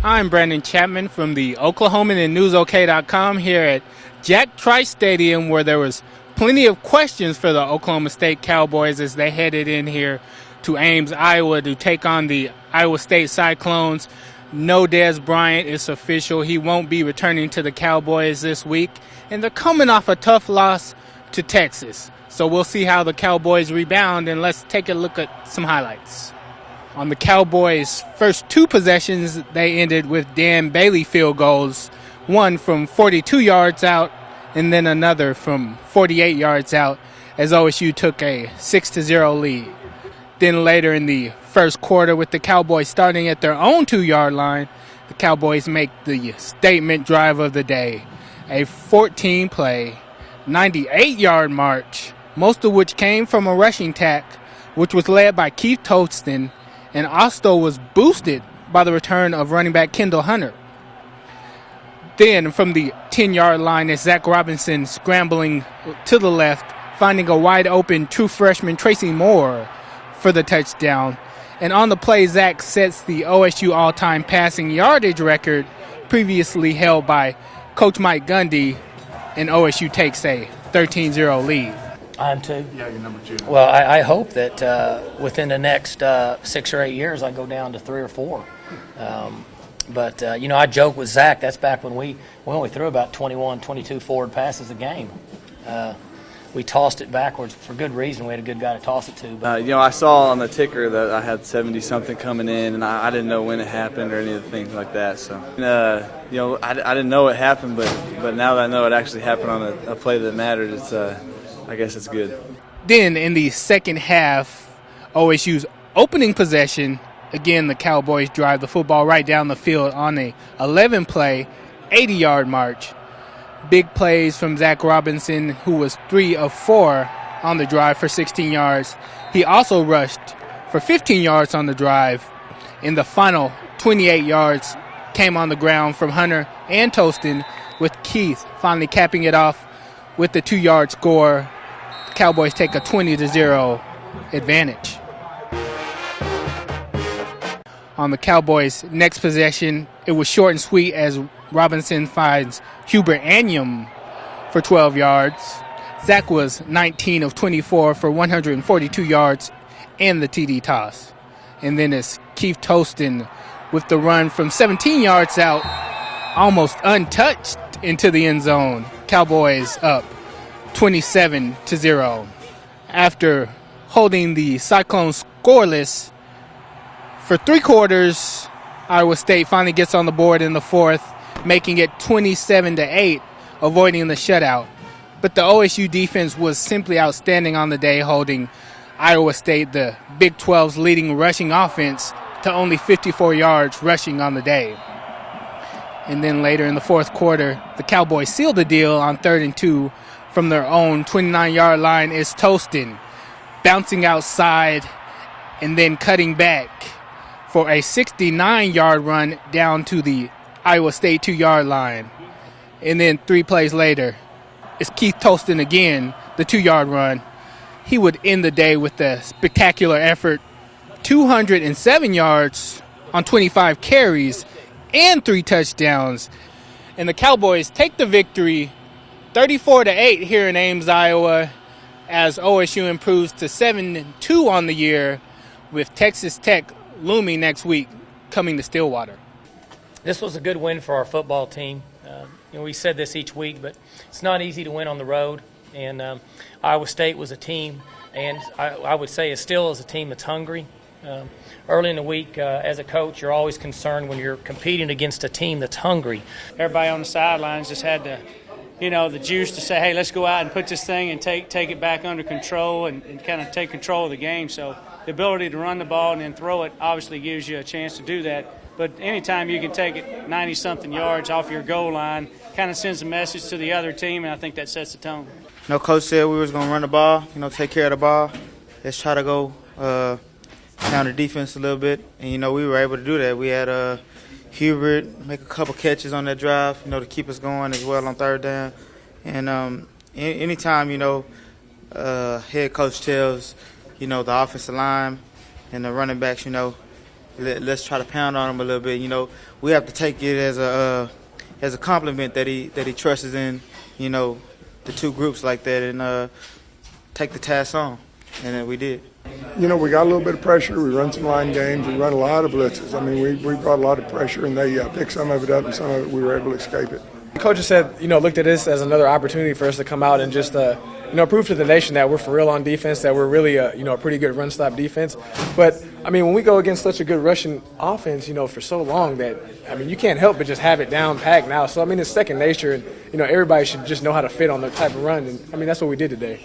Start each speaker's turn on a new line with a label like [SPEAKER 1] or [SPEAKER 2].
[SPEAKER 1] I'm Brandon Chatmon from the Oklahoman and NewsOK.com here at Jack Trice Stadium, where there was plenty of questions for the Oklahoma State Cowboys as they headed in here to Ames, Iowa to take on the Iowa State Cyclones. No Dez Bryant, it's official. He won't be returning to the Cowboys this week, and they're coming off a tough loss to Texas. So we'll see how the Cowboys rebound, and let's take a look at some highlights. On the Cowboys' first two possessions, they ended with Dan Bailey field goals, one from 42 yards out and then another from 48 yards out as OSU took a 6-0 lead. Then later in the first quarter, with the Cowboys starting at their own 2-yard line, the Cowboys make the statement drive of the day, a 14-play, 98-yard march, most of which came from a rushing attack, which was led by Keith Toston, and also was boosted by the return of running back Kendall Hunter. Then from the 10-yard line is Zach Robinson scrambling to the left, finding a wide-open true freshman Tracy Moore for the touchdown. And on the play, Zach sets the OSU all-time passing yardage record previously held by Coach Mike Gundy, and OSU takes a 13-0 lead.
[SPEAKER 2] I'm two.
[SPEAKER 3] Yeah, you're number two.
[SPEAKER 2] Well, I hope that within the next 6 or 8 years I go down to 3 or 4. But I joke with Zach. That's back when we only threw about 21, 22 forward passes a game. We tossed it backwards for good reason. We had a good guy to toss it to. But.
[SPEAKER 3] I saw on the ticker that I had 70-something coming in, and I didn't know when it happened or any of the things like that. So, I didn't know it happened, but now that I know it actually happened on a play that mattered, I guess it's good.
[SPEAKER 1] Then in the second half, OSU's opening possession, again the Cowboys drive the football right down the field on a 11-play, 80-yard march. Big plays from Zach Robinson, who was 3 of 4 on the drive for 16 yards. He also rushed for 15 yards on the drive. In the final 28 yards came on the ground from Hunter and Toston, with Keith finally capping it off with the 2-yard score. The Cowboys take a 20-0 advantage. On the Cowboys' next possession, it was short and sweet as Robinson finds Hubert Anyam for 12 yards. Zach was 19 of 24 for 142 yards and the TD toss. And then it's Keith Toston with the run from 17 yards out, almost untouched into the end zone. Cowboys up 27-0. After holding the Cyclones scoreless for 3 quarters, Iowa State finally gets on the board in the fourth, making it 27-8, avoiding the shutout. But the OSU defense was simply outstanding on the day, holding Iowa State, the Big 12's leading rushing offense, to only 54 yards rushing on the day. And then later in the fourth quarter, the Cowboys sealed the deal on 3rd and 2 from their own 29-yard line. Is Toston bouncing outside and then cutting back for a 69-yard run down to the Iowa State 2-yard line. And then 3 plays later, it's Keith Toston again, the 2-yard run. He would end the day with a spectacular effort, 207 yards on 25 carries and 3 touchdowns. And the Cowboys take the victory 34-8 here in Ames, Iowa, as OSU improves to 7-2 on the year, with Texas Tech looming next week, coming to Stillwater.
[SPEAKER 2] This was a good win for our football team. We said this each week, but it's not easy to win on the road. And Iowa State was a team, and I would say it still is a team that's hungry. Early in the week, as a coach, you're always concerned when you're competing against a team that's hungry.
[SPEAKER 4] Everybody on the sidelines just had the juice to say, hey, let's go out and put this thing and take it back under control and kind of take control of the game. So the ability to run the ball and then throw it obviously gives you a chance to do that. But anytime you can take it 90-something yards off your goal line, kind of sends a message to the other team, and I think that sets the tone.
[SPEAKER 5] Coach said we was going to run the ball, take care of the ball. Let's try to go counter defense a little bit. And, we were able to do that. We had Hubert make a couple catches on that drive, to keep us going as well on 3rd down. And anytime, head coach tells, the offensive line and the running backs, let's try to pound on him a little bit. You know, we have to take it as a compliment that he trusts in, you know, the two groups like that, and take the task on, and then we did.
[SPEAKER 6] You know, we got a little bit of pressure. We run some line games. We run a lot of blitzes. I mean, we brought a lot of pressure, and they picked some of it up, and some of it we were able to escape it.
[SPEAKER 7] The coaches said, you know, looked at this as another opportunity for us to come out and just, you know, prove to the nation that we're for real on defense, that we're really, you know, a pretty good run-stop defense. But, I mean, when we go against such a good rushing offense, you know, for so long that, I mean, you can't help but just have it down packed now. So, I mean, it's second nature, and, you know, everybody should just know how to fit on the type of run. And, I mean, that's what we did today.